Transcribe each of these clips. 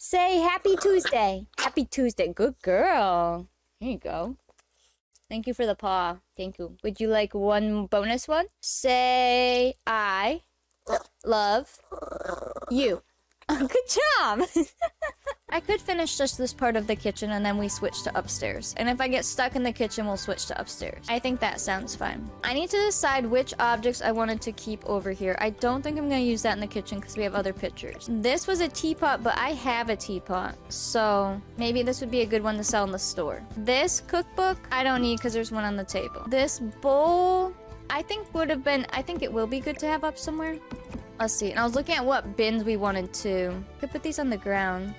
Say Happy Tuesday. Happy Tuesday. Good girl. Here you go. Thank you for the paw. Thank you. Would you like one bonus one? Say I love you. Oh, good job. I could finish just this part of the kitchen and then we switch to upstairs. And if I get stuck in the kitchen, we'll switch to upstairs. I think that sounds fine. I need to decide which objects I wanted to keep over here. I don't think I'm gonna use that in the kitchen because we have other pictures. This was a teapot, but I have a teapot. So maybe this would be a good one to sell in the store. This cookbook, I don't need because there's one on the table. This bowl, I think it will be good to have up somewhere. Let's see. And I was looking at what bins we wanted to. Could put these on the ground.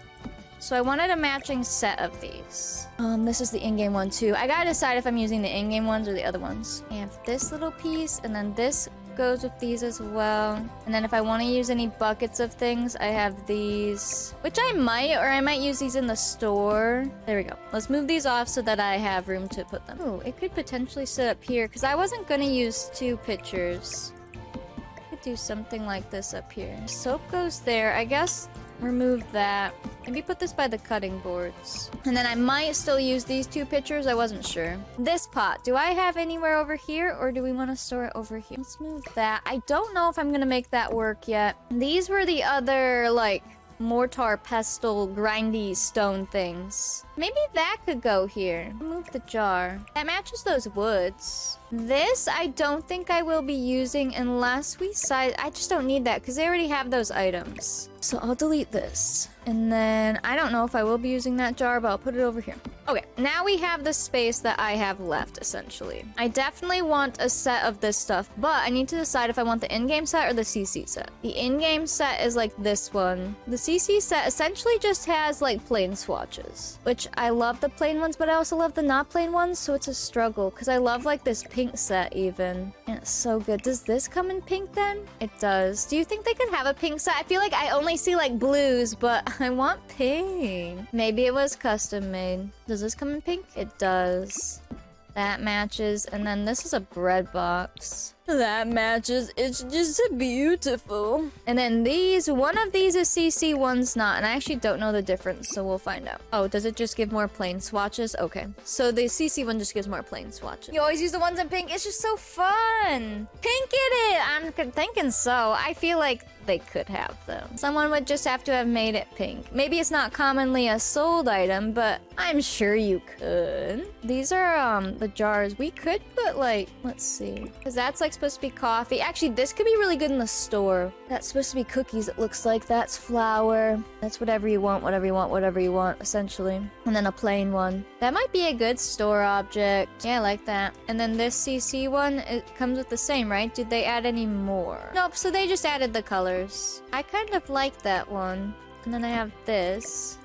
So I wanted a matching set of these. This is the in-game one too. I gotta decide if I'm using the in-game ones or the other ones. I have this little piece, and then this goes with these as well. And then if I want to use any buckets of things, I have these, which I might use these in the store. There we go. Let's move these off so that I have room to put them. Oh, it could potentially sit up here because I wasn't gonna use two pictures. Do something like this up here. Soap goes there. I guess remove that. Maybe put this by the cutting boards. And then I might still use these two pictures. I wasn't sure. This pot. Do I have anywhere over here or do we want to store it over here? Let's move that. I don't know if I'm going to make that work yet. These were the other, like, mortar, pestle, grindy stone things. Maybe that could go here. Move the jar. That matches those woods. This, I don't think I will be using unless we size... I just don't need that because they already have those items. So I'll delete this. And then I don't know if I will be using that jar, but I'll put it over here. Okay, now we have the space that I have left, essentially. I definitely want a set of this stuff, but I need to decide if I want the in-game set or the CC set. The in-game set is like this one. The CC set essentially just has like plain swatches, which I love the plain ones, but I also love the not plain ones, so it's a struggle because I love like this pink set even. And it's so good. Does this come in pink then? It does. Do you think they could have a pink set? I feel like I only see like blues, but I want pink. Maybe it was custom made. Does this come in pink? It does. That matches. And then this is a bread box. That matches. It's just beautiful. And then these, one of these is CC, one's not. And I actually don't know the difference, so we'll find out. Oh, does it just give more plain swatches? Okay. So the CC one just gives more plain swatches. You always use the ones in pink. It's just so fun. Pink it! I'm thinking so. I feel like they could have them. Someone would just have to have made it pink. Maybe it's not commonly a sold item, but I'm sure you could. These are the jars. We could put like, let's see, because that's like supposed to be coffee. Actually, this could be really good in the store. That's supposed to be cookies, it looks like. That's flour. That's whatever you want, whatever you want, whatever you want, essentially. And then a plain one. That might be a good store object. Yeah, I like that. And then this CC one, it comes with the same, right? Did they add any more? Nope, so they just added the colors. I kind of like that one. And then I have this.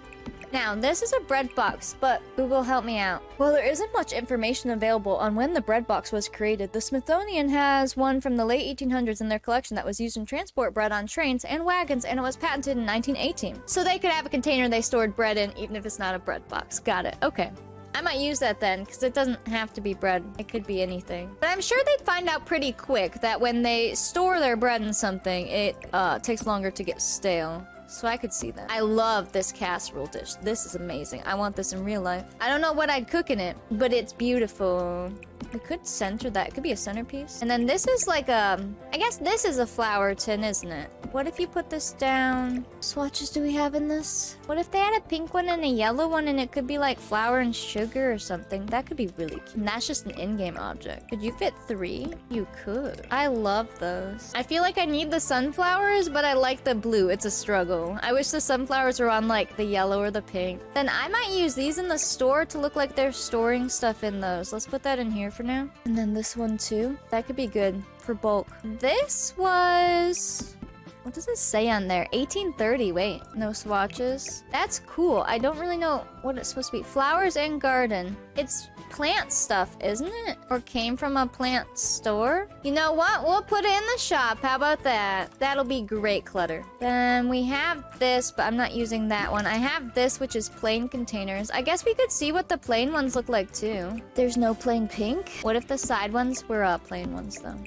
Now, this is a bread box, but Google help me out. Well, there isn't much information available on when the bread box was created. The Smithsonian has one from the late 1800s in their collection that was used in transport bread on trains and wagons, and it was patented in 1918. So they could have a container they stored bread in, even if it's not a bread box. Got it. Okay. I might use that then, because it doesn't have to be bread. It could be anything. But I'm sure they'd find out pretty quick that when they store their bread in something, it takes longer to get stale. So I could see that. I love this casserole dish. This is amazing. I want this in real life. I don't know what I'd cook in it, but it's beautiful. We could center that. It could be a centerpiece. And then this is like I guess this is a flour tin, isn't it? What if you put this down? Swatches do we have in this? What if they had a pink one and a yellow one and it could be like flour and sugar or something? That could be really cute. And that's just an in-game object. Could you fit 3? You could. I love those. I feel like I need the sunflowers, but I like the blue. It's a struggle. I wish the sunflowers were on like the yellow or the pink. Then I might use these in the store to look like they're storing stuff in those. Let's put that in here for now. And then this one too. That could be good for bulk. This was... what does it say on there? 1830. Wait, no swatches. That's cool. I don't really know what it's supposed to be. Flowers and garden. It's plant stuff, isn't it? Or came from a plant store? You know what? We'll put it in the shop. How about that? That'll be great clutter. Then we have this, but I'm not using that one. I have this, which is plain containers. I guess we could see what the plain ones look like too. There's no plain pink. What if the side ones were plain ones though?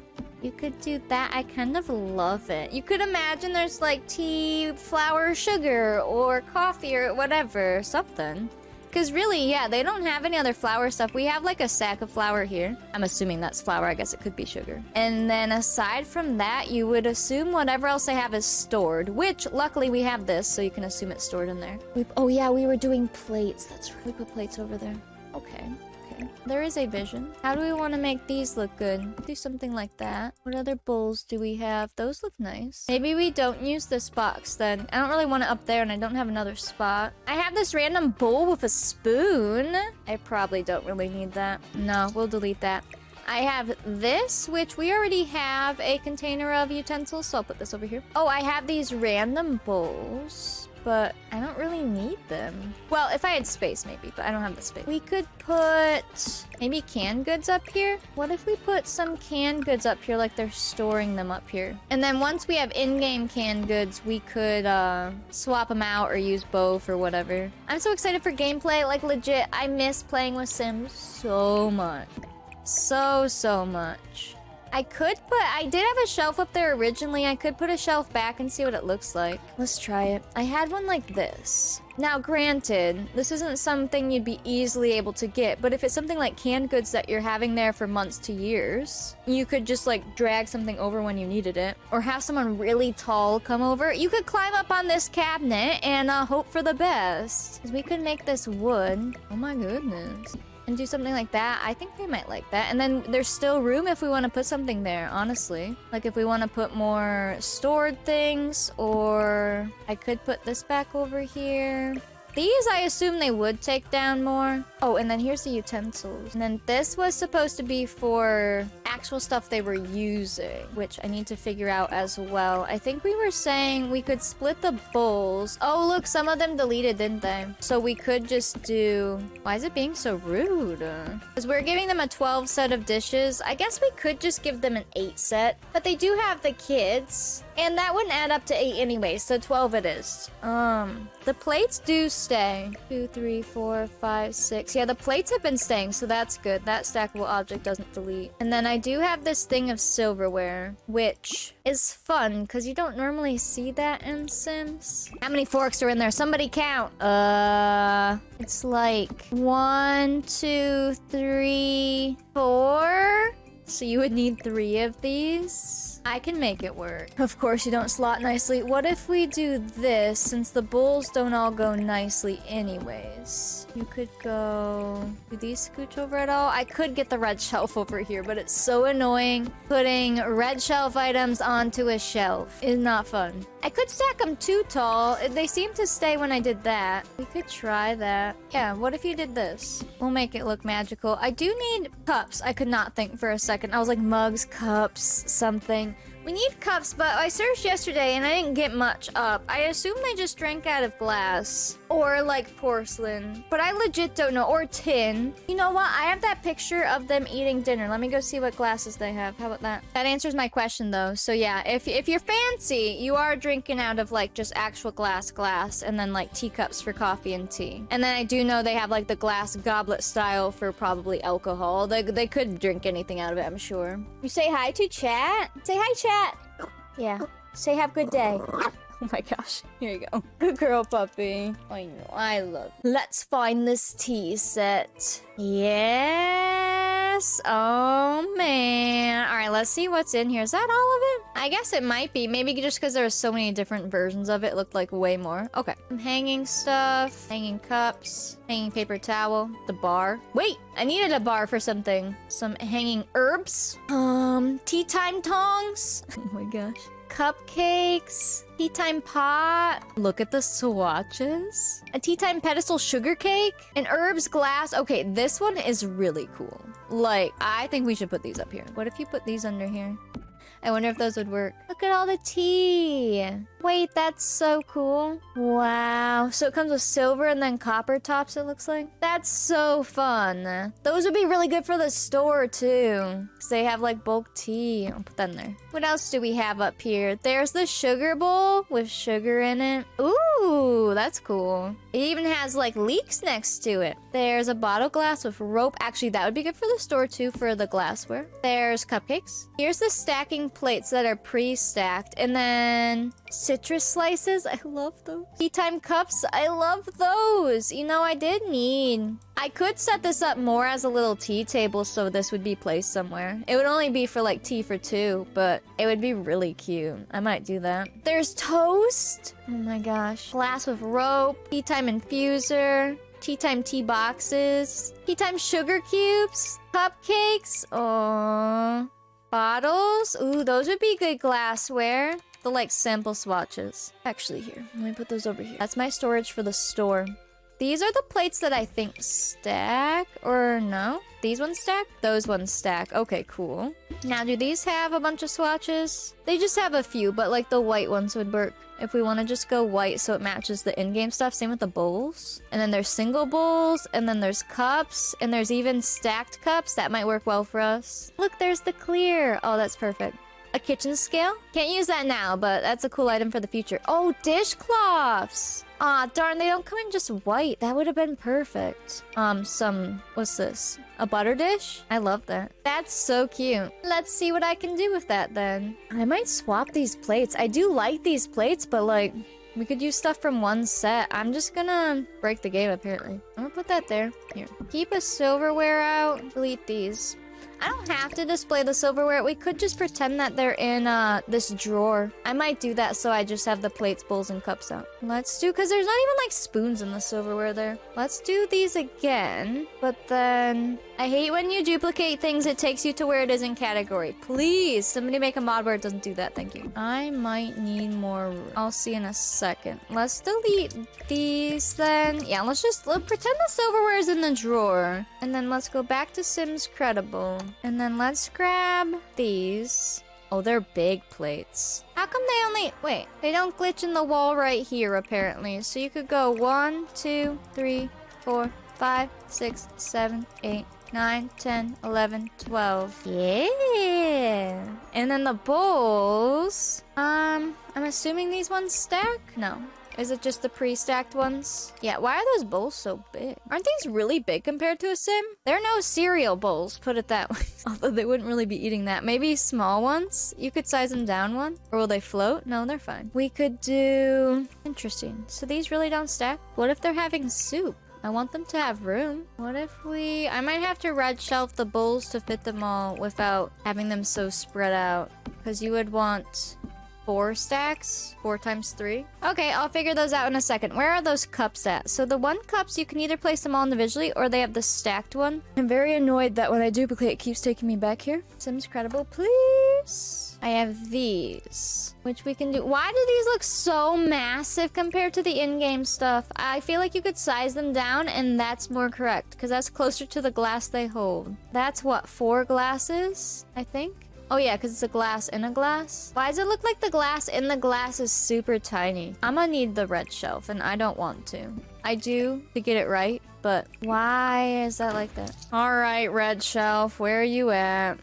You could do that. I kind of love it. You could imagine there's like tea, flour, sugar, or coffee, or whatever. Something. Because really, yeah, they don't have any other flour stuff. We have like a sack of flour here. I'm assuming that's flour. I guess it could be sugar. And then aside from that, you would assume whatever else they have is stored. Which, luckily, we have this, so you can assume it's stored in there. Oh yeah, we were doing plates. That's right. We put plates over there. Okay. There is a vision. How do we want to make these look good? Do something like that. What other bowls do we have? Those look nice. Maybe we don't use this box then. I don't really want it up there and I don't have another spot. I have this random bowl with a spoon. I probably don't really need that. No, we'll delete that. I have this, which we already have a container of utensils, so I'll put this over here. Oh, I have these random bowls, but I don't really need them. Well, if I had space, maybe, but I don't have the space. We could put maybe canned goods up here. What if we put some canned goods up here like they're storing them up here? And then once we have in-game canned goods, we could swap them out or use both or whatever. I'm so excited for gameplay. Like, legit, I miss playing with Sims so much. So much. I did have a shelf up there originally. I could put a shelf back and see what it looks like. Let's try it. I had one like this. Now, granted, this isn't something you'd be easily able to get, but if it's something like canned goods that you're having there for months to years, you could just like drag something over when you needed it, or have someone really tall come over. You could climb up on this cabinet and hope for the best. 'Cause we could make this wood. Oh my goodness. And do something like that. I think they might like that. And then there's still room if we want to put something there, honestly. Like if we want to put more stored things, or I could put this back over here. These, I assume they would take down more. Oh, and then here's the utensils. And then this was supposed to be for actual stuff they were using, which I need to figure out as well. I think we were saying we could split the bowls. Oh, look, some of them deleted, didn't they? So we could just do... Why is it being so rude? Because we're giving them a 12 set of dishes. I guess we could just give them an 8 set. But they do have the kids. And that wouldn't add up to 8 anyway, so 12 it is. The plates do stay. 2, 3, 4, 5, 6. Yeah, the plates have been staying, so that's good. That stackable object doesn't delete. And then I do have this thing of silverware, which is fun, because you don't normally see that in Sims. How many forks are in there? Somebody count. It's like 1, 2, 3, 4. So you would need 3 of these. I can make it work. Of course, you don't slot nicely. What if we do this, since the bowls don't all go nicely anyways? You could go... Do these scooch over at all? I could get the red shelf over here, but it's so annoying. Putting red shelf items onto a shelf is not fun. I could stack them too tall. They seem to stay when I did that. We could try that. Yeah, what if you did this? We'll make it look magical. I do need cups. I could not think for a second. I was like, mugs, cups, something. We need cups, but I searched yesterday and I didn't get much up. I assume they just drank out of glass. Or like porcelain. But I legit don't know. Or tin. You know what? I have that picture of them eating dinner. Let me go see what glasses they have. How about that? That answers my question though. So yeah, if you're fancy, you are drinking out of like just actual glass, and then like teacups for coffee and tea. And then I do know they have like the glass goblet style for probably alcohol. They could drink anything out of it, I'm sure. You say hi to chat? Say hi, chat. Yeah. Say have a good day. Oh my gosh. Here you go. Good girl, puppy. I know. I love it. Let's find this tea set. Yes. Oh, man. All right, let's see what's in here. Is that all of it? I guess it might be. Maybe just because there are so many different versions of it, it looked like way more. Okay. Some hanging stuff. Hanging cups. Hanging paper towel. The bar. Wait, I needed a bar for something. Some hanging herbs. Tea time tongs. Oh my gosh. Cupcakes, tea time pot. Look at the swatches. A tea time pedestal sugar cake, an herbs glass. Okay, this one is really cool. Like, I think we should put these up here. What if you put these under here? I wonder if those would work. Look at all the tea. Wait, that's so cool. Wow. So it comes with silver and then copper tops, it looks like. That's so fun. Those would be really good for the store too, because they have like bulk tea. I'll put that in there. What else do we have up here? There's the sugar bowl with sugar in it. Ooh, that's cool. It even has like leeks next to it. There's a bottle glass with rope. Actually, that would be good for the store too, for the glassware. There's cupcakes. Here's the stacking plates that are pre-stacked. And then citrus slices. I love those. Tea time cups. I love those. You know, I could set this up more as a little tea table, so this would be placed somewhere. It would only be for like tea for two, but it would be really cute. I might do that. There's toast. Oh my gosh. Glass with rope. Tea time infuser. Tea time tea boxes. Tea time sugar cubes. Cupcakes. Oh. Bottles. Ooh, those would be good glassware. The like sample swatches. Actually, here. Let me put those over here. That's my storage for the store. These are the plates that I think stack, or no? These ones stack? Those ones stack. Okay, cool. Now, do these have a bunch of swatches? They just have a few, but like the white ones would work. If we want to just go white so it matches the in-game stuff. Same with the bowls. And then there's single bowls, and then there's cups, and there's even stacked cups. That might work well for us. Look, there's the clear. Oh, that's perfect. A kitchen scale? Can't use that now, but that's a cool item for the future. Oh, dishcloths! Aw, darn, they don't come in just white. That would have been perfect. What's this? A butter dish? I love that. That's so cute. Let's see what I can do with that then. I might swap these plates. I do like these plates, but like, we could use stuff from one set. I'm just gonna break the game, apparently. I'm gonna put that there. Here. Keep a silverware out. Delete these. I don't have to display the silverware. We could just pretend that they're in this drawer. I might do that so I just have the plates, bowls, and cups out. Let's do, because there's not even like spoons in the silverware there. Let's do these again. But then, I hate when you duplicate things, it takes you to where it is in category. Please, somebody make a mod where it doesn't do that. Thank you. I might need more room. I'll see in a second. Let's delete these then. Yeah, let's pretend the silverware is in the drawer. And then let's go back to Sims Credible. And then let's grab these. Oh, they're big plates. How come they only... Wait, they don't glitch in the wall right here, apparently. So you could go 1, 2, 3, 4, 5, 6, 7, 8, 9, 10, 11, 12. Yeah. And then the bowls. I'm assuming these ones stack? No. Is it just the pre-stacked ones? Yeah, why are those bowls so big? Aren't these really big compared to a sim? They're no cereal bowls, put it that way. Although they wouldn't really be eating that. Maybe small ones? You could size them down one? Or will they float? No, they're fine. We could do... Interesting. So these really don't stack? What if they're having soup? I want them to have room. What if we... I might have to red shelf the bowls to fit them all without having them so spread out. Because you would want... 4 stacks? 4 times 3? Okay, I'll figure those out in a second. Where are those cups at? So the 1 cups, you can either place them all individually or they have the stacked one. I'm very annoyed that when I duplicate, it keeps taking me back here. Sims Credible, please. I have these, which we can do. Why do these look so massive compared to the in-game stuff? I feel like you could size them down and that's more correct because that's closer to the glass they hold. That's what, 4 glasses, I think? Oh yeah, because it's a glass in a glass. Why does it look like the glass in the glass is super tiny? I'm gonna need the red shelf, and I don't want to. I do to get it right, but why is that like that? All right, red shelf, where are you at?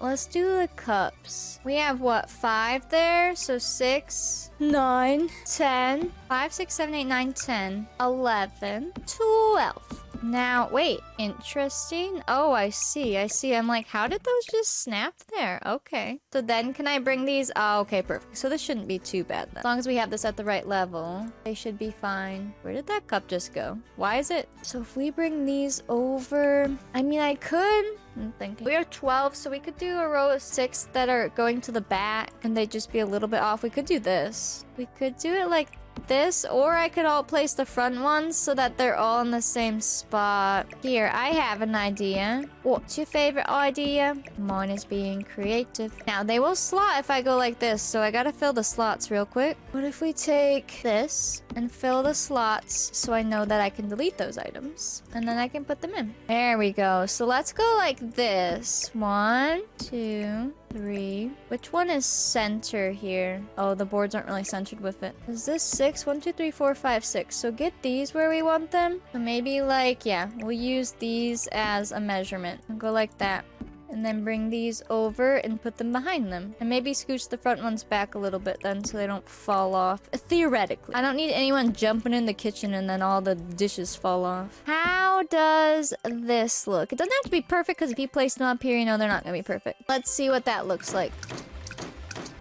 Let's do the cups. We have what, 5 there? So 6, 9, 10, 5, 6, 7, 8, 9, 10, 11, 12. Now, wait, interesting. Oh, I see. I'm like, how did those just snap there? Okay. So then can I bring these? Oh, okay, perfect. So this shouldn't be too bad then. As long as we have this at the right level, they should be fine. Where did that cup just go? Why is it? So if we bring these over, I mean, I could... I'm thinking. We are 12, so we could do a row of 6 that are going to the back, and they'd just be a little bit off. We could do this. We could do it like this, or I could all place the front ones so that they're all in the same spot. Here, I have an idea. What's your favorite idea? Mine is being creative. Now, they will slot if I go like this, so I gotta fill the slots real quick. What if we take this and fill the slots so I know that I can delete those items. And then I can put them in. There we go. So let's go like this. 1, 2, 3. Which one is center here? Oh, the boards aren't really centered with it. Is this 6? 1, 2, 3, 4, 5, 6. So get these where we want them. So maybe like, yeah, we'll use these as a measurement. And go like that. And then bring these over and put them behind them. And maybe scooch the front ones back a little bit then so they don't fall off. Theoretically. I don't need anyone jumping in the kitchen and then all the dishes fall off. How does this look? It doesn't have to be perfect because if you place them up here, you know they're not going to be perfect. Let's see what that looks like.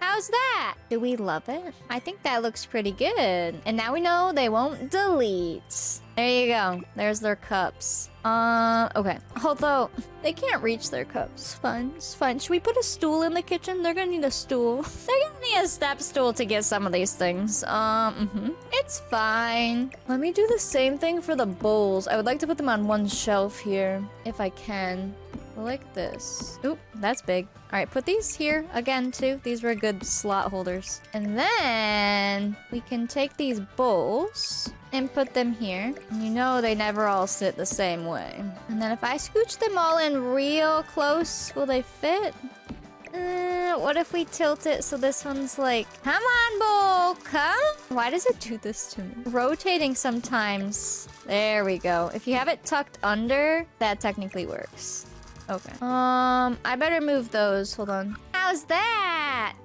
How's that? Do we love it? I think that looks pretty good. And now we know they won't delete. There you go. There's their cups. Okay. Although, they can't reach their cups. Fine. It's fine. Should we put a stool in the kitchen? They're gonna need a stool. They're gonna need a step stool to get some of these things. It's fine. Let me do the same thing for the bowls. I would like to put them on one shelf here, if I can. Like this. Oop, that's big. All right, put these here again too. These were good slot holders. And then we can take these bowls and put them here. And you know they never all sit the same way. And then if I scooch them all in real close, will they fit? What if we tilt it so this one's like, come on, bowl, come? Why does it do this to me? Rotating sometimes. There we go. If you have it tucked under, that technically works. Okay. I better move those. Hold on. How's that?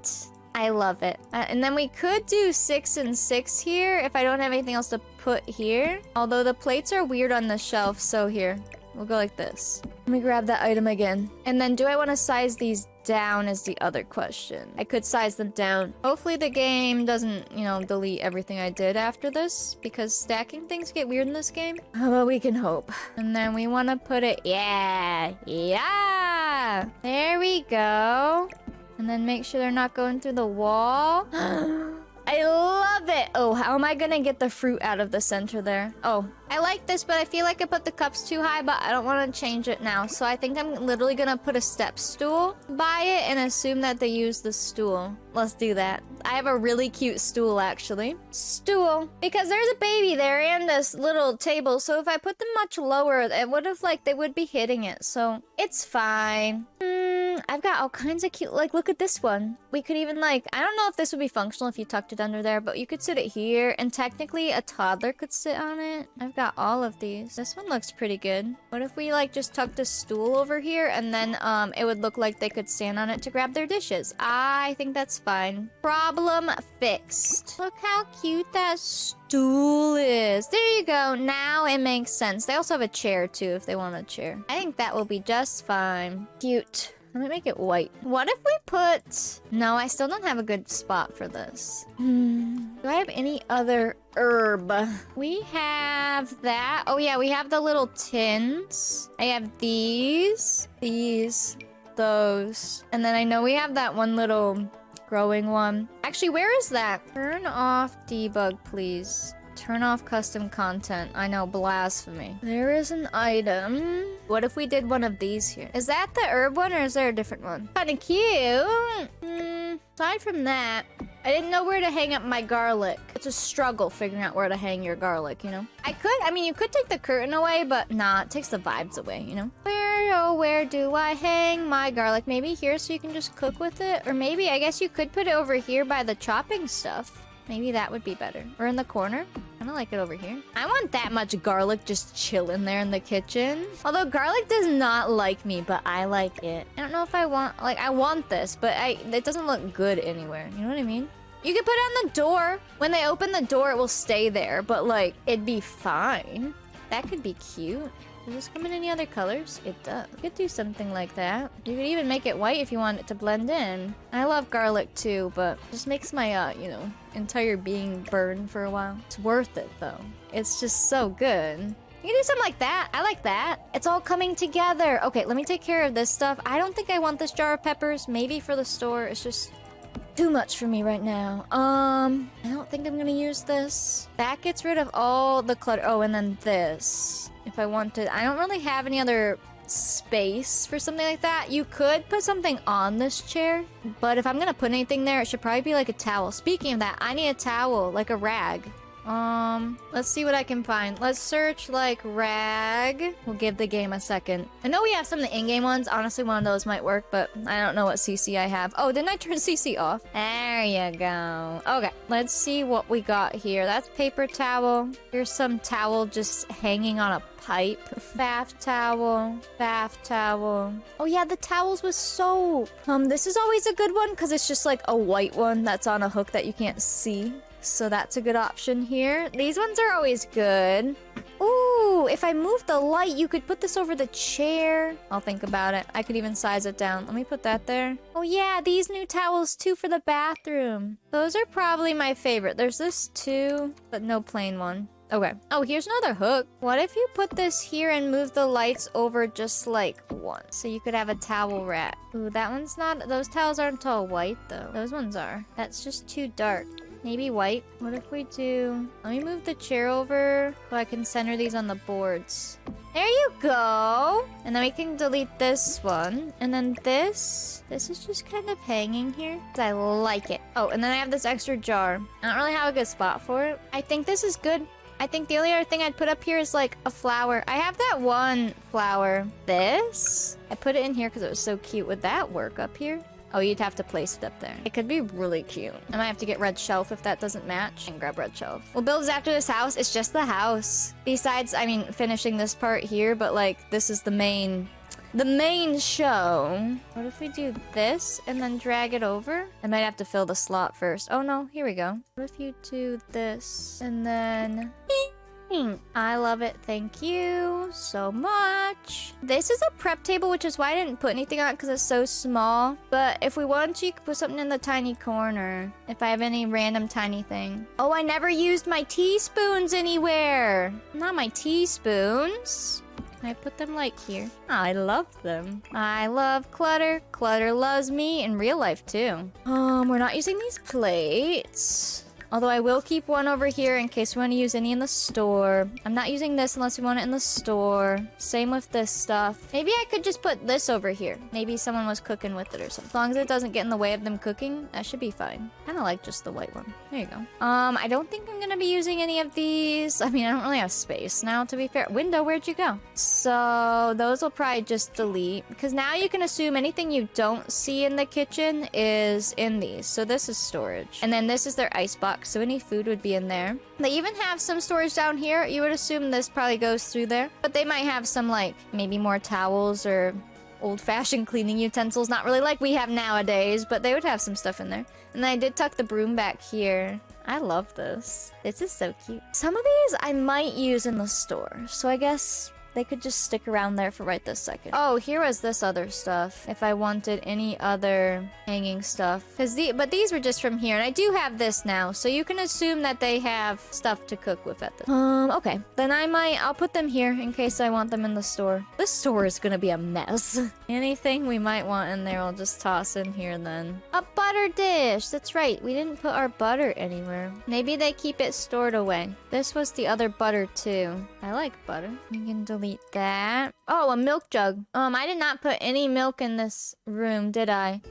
I love it. And then we could do 6 and 6 here if I don't have anything else to put here. Although the plates are weird on the shelf, so here. We'll go like this. Let me grab that item again. And then do I want to size these down is the other question. I could size them down. Hopefully the game doesn't, you know, delete everything I did after this because stacking things get weird in this game. But we can hope. And then we want to put it, yeah. There we go. And then make sure they're not going through the wall. I love it. Oh, how am I gonna get the fruit out of the center there? Oh, I like this, but I feel like I put the cups too high, but I don't want to change it now. So I think I'm literally gonna put a step stool by it and assume that they use the stool. Let's do that. I have a really cute stool, actually. Stool. Because there's a baby there and this little table. So if I put them much lower, it would have, like, they would be hitting it. So it's fine. I've got all kinds of cute, like, look at this one. We could even, like, I don't know if this would be functional if you tucked it under there, but you could sit it here, and technically a toddler could sit on it. I've got all of these. This one looks pretty good. What if we, like, just tucked a stool over here, and then, it would look like they could stand on it to grab their dishes? I think that's fine. Problem fixed. Look how cute that stool is. There you go. Now it makes sense. They also have a chair, too, if they want a chair. I think that will be just fine. Cute. Let me make it white. What if we put... No, I still don't have a good spot for this. Do I have any other herb? We have that. Oh, yeah, we have the little tins. I have these, those. And then I know we have that one little growing one. Actually, where is that? Turn off debug, please. Turn off custom content. I know, blasphemy. There is an item. What if we did one of these here? Is that the herb one or is there a different one? Kinda cute. Aside from that, I didn't know where to hang up my garlic. It's a struggle figuring out where to hang your garlic, you know? I mean, you could take the curtain away, but nah, it takes the vibes away, you know? Where do I hang my garlic? Maybe here so you can just cook with it? Or maybe, I guess you could put it over here by the chopping stuff. Maybe that would be better. Or in the corner. I don't like it over here. I want that much garlic just chilling there in the kitchen. Although garlic does not like me, but I like it. I don't know if I want, like, I want this, but it doesn't look good anywhere. You know what I mean? You could put it on the door. When they open the door, it will stay there, but like, it'd be fine. That could be cute. Does this come in any other colors? It does. You could do something like that. You could even make it white if you want it to blend in. I love garlic too, but it just makes my, you know, entire being burn for a while. It's worth it though. It's just so good. You can do something like that. I like that. It's all coming together. Okay, let me take care of this stuff. I don't think I want this jar of peppers. Maybe for the store. It's just too much for me right now. I don't think I'm gonna use this. That gets rid of all the clutter. Oh, and then this. If I wanted, I don't really have any other space for something like that. You could put something on this chair, but if I'm gonna put anything there, it should probably be like a towel. Speaking of that, I need a towel, like a rag. Let's see what I can find. Let's search like rag. We'll give the game a second. I know we have some of the in-game ones. Honestly, one of those might work, but I don't know what CC I have. Oh, didn't I turn CC off? There you go. Okay, let's see what we got here. That's paper towel. Here's some towel just hanging on a pipe. Bath towel. Bath towel. Oh yeah, the towels with soap. This is always a good one because it's just like a white one that's on a hook that you can't see. So that's a good option here. These ones are always good. Ooh, if I move the light, you could put this over the chair. I'll think about it. I could even size it down. Let me put that there. Oh yeah, these new towels too for the bathroom. Those are probably my favorite. There's this too, but no plain one. Okay. Oh, here's another hook. What if you put this here and move the lights over just like once? So you could have a towel rack. Ooh, that one's not... Those towels aren't all white though. Those ones are. That's just too dark. Maybe white. What if we do... Let me move the chair over so I can center these on the boards. There you go. And then we can delete this one. And then this is just kind of hanging here. I like it. Oh, and then I have this extra jar. I don't really have a good spot for it. I think this is good. I think the only other thing I'd put up here is like a flower. I have that one flower. This? I put it in here because it was so cute. Would that work up here? Oh, you'd have to place it up there. It could be really cute. I might have to get red shelf if that doesn't match and grab red shelf. We'll build after this house. It's just the house. Besides, I mean, finishing this part here, but like this is the main show. What if we do this and then drag it over? I might have to fill the slot first. Oh no, here we go. What if you do this and then... I love it. Thank you so much. This is a prep table, which is why I didn't put anything on it because it's so small. But if we want to, you could put something in the tiny corner. If I have any random tiny thing. Oh, I never used my teaspoons anywhere. Not my teaspoons. Can I put them like here? Oh, I love them. I love clutter. Clutter loves me in real life too. We're not using these plates. Although I will keep one over here in case we want to use any in the store. I'm not using this unless we want it in the store. Same with this stuff. Maybe I could just put this over here. Maybe someone was cooking with it or something. As long as it doesn't get in the way of them cooking, that should be fine. Kind of like just the white one. There you go. I don't think I'm gonna be using any of these. I mean, I don't really have space now, to be fair. Window, where'd you go? So those will probably just delete because now you can assume anything you don't see in the kitchen is in these. So this is storage. And then this is their ice box. So any food would be in there. They even have some storage down here. You would assume this probably goes through there. But they might have some like maybe more towels or old-fashioned cleaning utensils. Not really like we have nowadays, but they would have some stuff in there. And I did tuck the broom back here. I love this. This is so cute. Some of these I might use in the store. So I guess they could just stick around there for right this second. Oh, here was this other stuff. If I wanted any other hanging stuff. But these were just from here. And I do have this now. So you can assume that they have stuff to cook with at this. Okay. Then I'll put them here in case I want them in the store. This store is gonna be a mess. Anything we might want in there, I'll just toss in here then. A butter dish. That's right. We didn't put our butter anywhere. Maybe they keep it stored away. This was the other butter too. I like butter. We can delete that. Oh, a milk jug. I did not put any milk in this room, did I?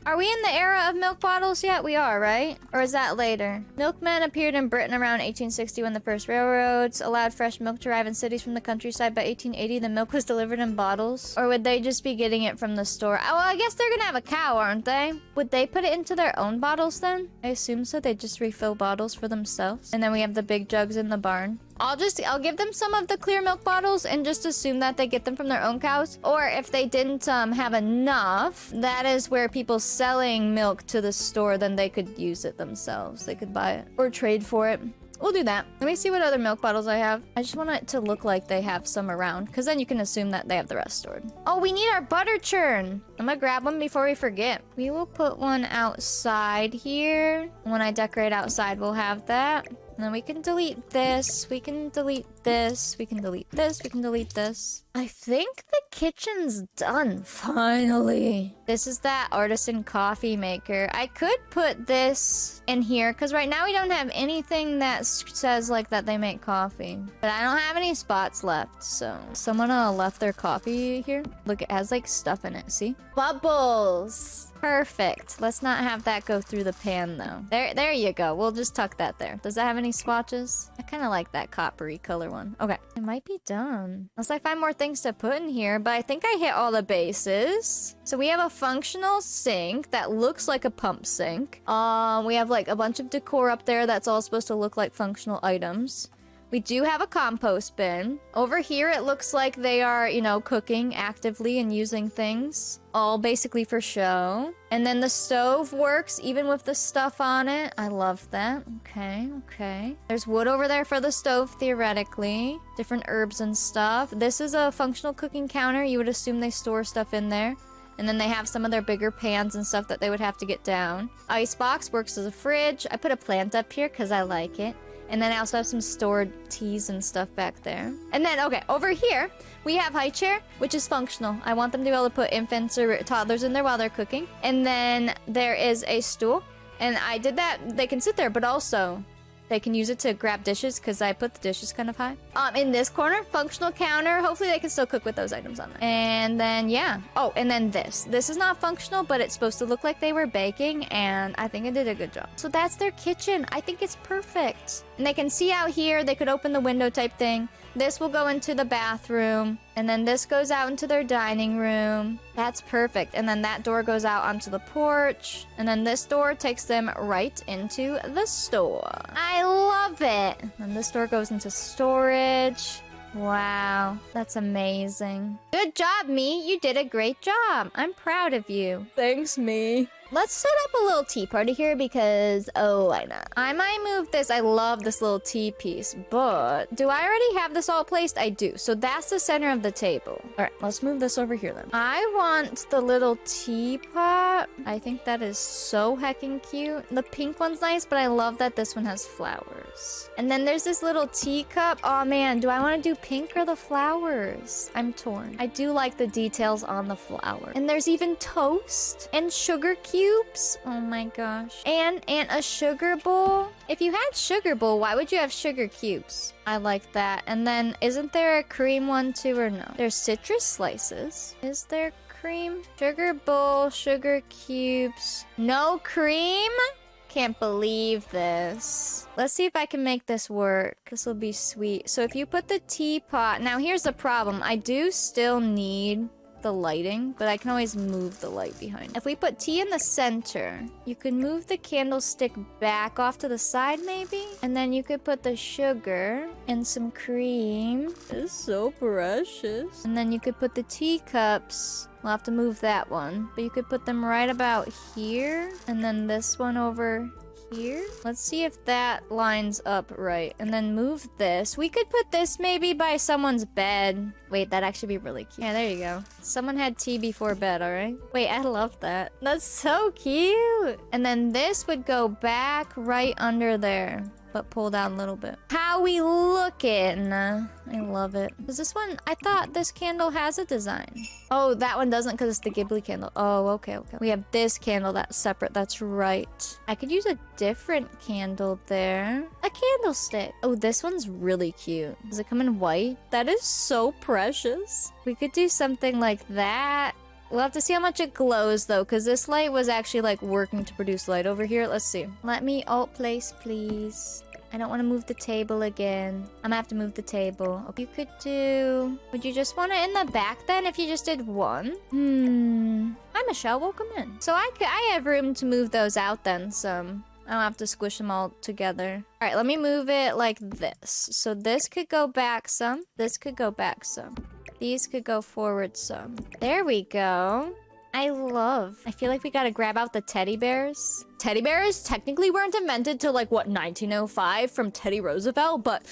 Are we in the era of milk bottles yet? We are, right? Or is that later? Milkmen appeared in Britain around 1860 when the first railroads allowed fresh milk to arrive in cities from the countryside. By 1880, the milk was delivered in bottles. Or would they just be getting it from the store? Oh, well, I guess they're gonna have a cow, aren't they? Would they put it into their own bottles then? I assume so. They just refill bottles for themselves. And then we have the big jugs in the barn. I'll give them some of the clear milk bottles and just assume that they get them from their own cows. Or if they didn't have enough, that is where people selling milk to the store, then they could use it themselves. They could buy it or trade for it. We'll do that. Let me see what other milk bottles I have. I just want it to look like they have some around, because then you can assume that they have the rest stored. Oh, we need our butter churn. I'm gonna grab one before we forget. We will put one outside here. When I decorate outside, we'll have that. And then we can delete this. We can delete this. We can delete this. We can delete this. I think the kitchen's done, finally. This is that artisan coffee maker. I could put this in here, because right now we don't have anything that says like that they make coffee. But I don't have any spots left, so someone left their coffee here. Look, it has like stuff in it, see? Bubbles! Perfect. Let's not have that go through the pan, though. There you go. We'll just tuck that there. Does that have any swatches? I kind of like that coppery color one. Okay, it might be done. Unless I find more things to put in here, but I think I hit all the bases. So we have a functional sink that looks like a pump sink. We have like a bunch of decor up there that's all supposed to look like functional items. We do have a compost bin. Over here, it looks like they are, you know, cooking actively and using things. All basically for show. And then the stove works even with the stuff on it. I love that. Okay, okay. There's wood over there for the stove, theoretically. Different herbs and stuff. This is a functional cooking counter. You would assume they store stuff in there. And then they have some of their bigger pans and stuff that they would have to get down. Icebox works as a fridge. I put a plant up here because I like it. And then I also have some stored teas and stuff back there. And then, okay, over here, we have high chair, which is functional. I want them to be able to put infants or toddlers in there while they're cooking. And then there is a stool. And I did that. They can sit there, but also they can use it to grab dishes because I put the dishes kind of high. In this corner, functional counter. Hopefully they can still cook with those items on there. And then, yeah. Oh, and then this. This is not functional, but it's supposed to look like they were baking, and I think it did a good job. So that's their kitchen. I think it's perfect. And they can see out here. They could open the window type thing. This will go into the bathroom. And then this goes out into their dining room. That's perfect. And then that door goes out onto the porch. And then this door takes them right into the store. I love it. And this door goes into storage. Wow, that's amazing. Good job, me. You did a great job. I'm proud of you. Thanks, me. Let's set up a little tea party here because, oh, why not? I might move this. I love this little tea piece, but do I already have this all placed? I do. So that's the center of the table. All right, let's move this over here then. I want the little teapot. I think that is so heckin' cute. The pink one's nice, but I love that this one has flowers. And then there's this little teacup. Oh man, do I want to do pink or the flowers? I'm torn. I do like the details on the flower. And there's even toast and sugar cubes. Oh my gosh. And a sugar bowl. If you had sugar bowl, why would you have sugar cubes? I like that. And then isn't there a cream one too or no? There's citrus slices. Is there cream? Sugar bowl, sugar cubes. No cream? Can't believe this. Let's see if I can make this work. This will be sweet. So if you put the teapot... Now here's the problem. I do still need the lighting, but I can always move the light behind. If we put tea in the center, you could move the candlestick back off to the side maybe, and then you could put the sugar and some cream. It's so precious. And then you could put the teacups. We'll have to move that one, but you could put them right about here, and then this one over here. Let's see if that lines up right. And then move this. We could put this maybe by someone's bed. Wait, that'd actually be really cute. Yeah, there you go. Someone had tea before bed, all right? Wait, I love that. That's so cute. And then this would go back right under there, but pull down a little bit. How we looking? I love it. Is this one? I thought this candle has a design. Oh, that one doesn't because it's the Ghibli candle. Oh, okay, okay. We have this candle that's separate. That's right. I could use a different candle there. A candlestick. Oh, this one's really cute. Does it come in white? That is so precious. We could do something like that. We'll have to see how much it glows though, because this light was actually like working to produce light over here. Let's see. Let me alt place, please. I don't want to move the table again. I'm gonna have to move the table. You could do... Would you just want it in the back then if you just did one? Hi, Michelle. Welcome in. So I have room to move those out then some. I don't have to squish them all together. All right, let me move it like this. So this could go back some. This could go back some. These could go forward some. There we go. I feel like we gotta grab out the teddy bears. Teddy bears technically weren't invented till like, what, 1905 from Teddy Roosevelt? But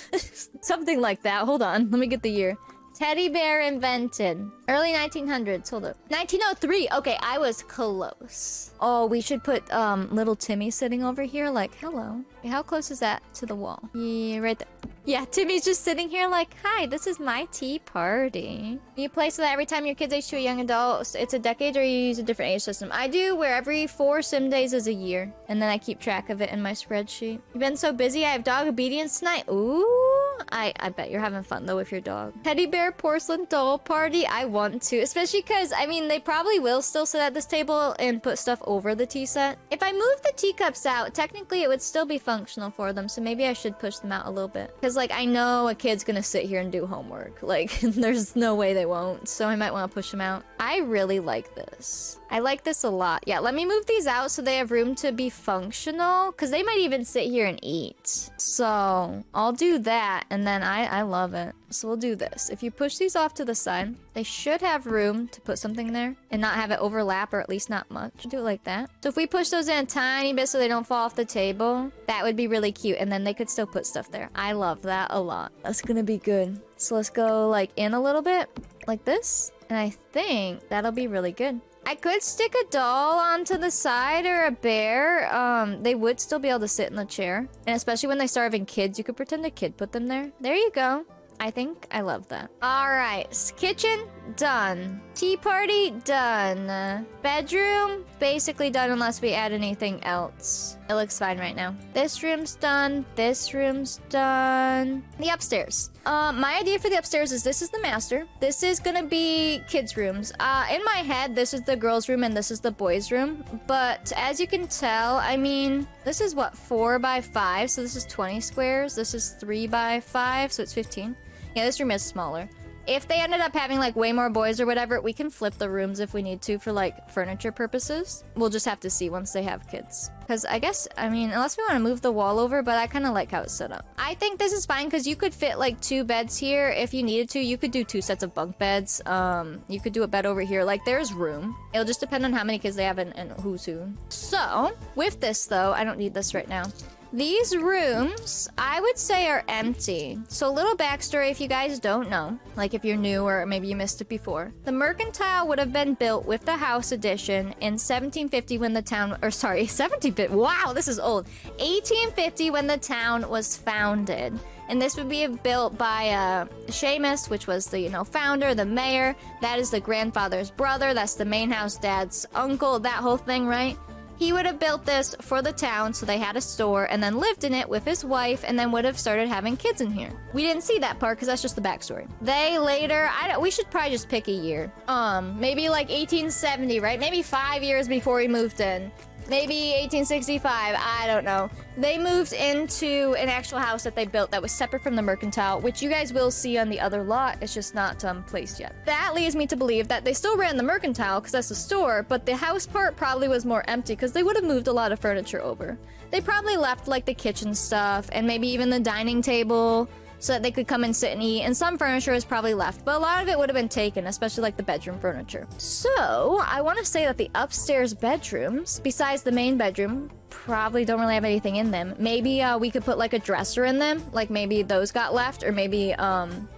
something like that. Hold on, let me get the year. Teddy bear invented. Early 1900s, hold up. 1903, okay, I was close. Oh, we should put little Timmy sitting over here like, hello. Okay, how close is that to the wall? Yeah, right there. Yeah, Timmy's just sitting here like, hi, this is my tea party. You play so that every time your kids age to a young adult, it's a decade, or you use a different age system? I do, where every 4 sim days is a year. And then I keep track of it in my spreadsheet. You've been so busy, I have dog obedience tonight. Ooh, I bet you're having fun though with your dog. Teddy bear porcelain doll party. I want to, especially because I mean they probably will still sit at this table and put stuff over the tea set. If I move the teacups out, technically it would still be functional for them, so maybe I should push them out a little bit, because like I know a kid's gonna sit here and do homework, like there's no way they won't, so I might want to push them out. I really like this. I like this a lot. Yeah, let me move these out so they have room to be functional, because they might even sit here and eat. So I'll do that, and then I love it. So we'll do this. If you push these off to the side, they should have room to put something there and not have it overlap, or at least not much. Do it like that. So if we push those in a tiny bit so they don't fall off the table, that would be really cute, and then they could still put stuff there. I love that a lot. That's gonna be good. So let's go like in a little bit, like this, and I think that'll be really good. I could stick a doll onto the side or a bear. They would still be able to sit in the chair. And especially when they start having kids, you could pretend a kid put them there. There you go. I think I love that. All right, kitchen, done. Tea party, done. Bedroom, basically done unless we add anything else. It looks fine right now. This room's done. This room's done. The upstairs. My idea for the upstairs is this is the master. This is gonna be kids' rooms. In my head, this is the girls' room and this is the boys' room. But as you can tell, I mean, this is what, 4 by 5, so this is 20 squares. This is 3 by 5, so it's 15. Yeah, this room is smaller. If they ended up having like way more boys or whatever, we can flip the rooms if we need to for like furniture purposes. We'll just have to see once they have kids. Because I guess, I mean, unless we want to move the wall over, but I kind of like how it's set up. I think this is fine because you could fit like 2 beds here if you needed to. You could do 2 sets of bunk beds. You could do a bed over here. Like there's room. It'll just depend on how many kids they have and who's who. So with this though, I don't need this right now. These rooms, I would say, are empty. So a little backstory if you guys don't know, like if you're new or maybe you missed it before. The Mercantile would have been built with the house addition in 1750 when the town, or sorry, 1750, wow, this is old. 1850 when the town was founded. And this would be built by Seamus, which was the, founder, the mayor. That is the grandfather's brother. That's the main house dad's uncle, that whole thing, right? He would have built this for the town, so they had a store, and then lived in it with his wife, and then would have started having kids in here. We didn't see that part, because that's just the backstory. They later, we should probably just pick a year. Maybe like 1870, right? Maybe 5 years before we moved in. Maybe 1865, I don't know. They moved into an actual house that they built that was separate from the Mercantile, which you guys will see on the other lot. It's just not placed yet. That leads me to believe that they still ran the Mercantile because that's the store, but the house part probably was more empty because they would have moved a lot of furniture over. They probably left like the kitchen stuff and maybe even the dining table, so that they could come and sit and eat, and some furniture is probably left, but a lot of it would have been taken, especially like the bedroom furniture. So I want to say that the upstairs bedrooms, besides the main bedroom, probably don't really have anything in them. Maybe we could put like a dresser in them, like maybe those got left, or maybe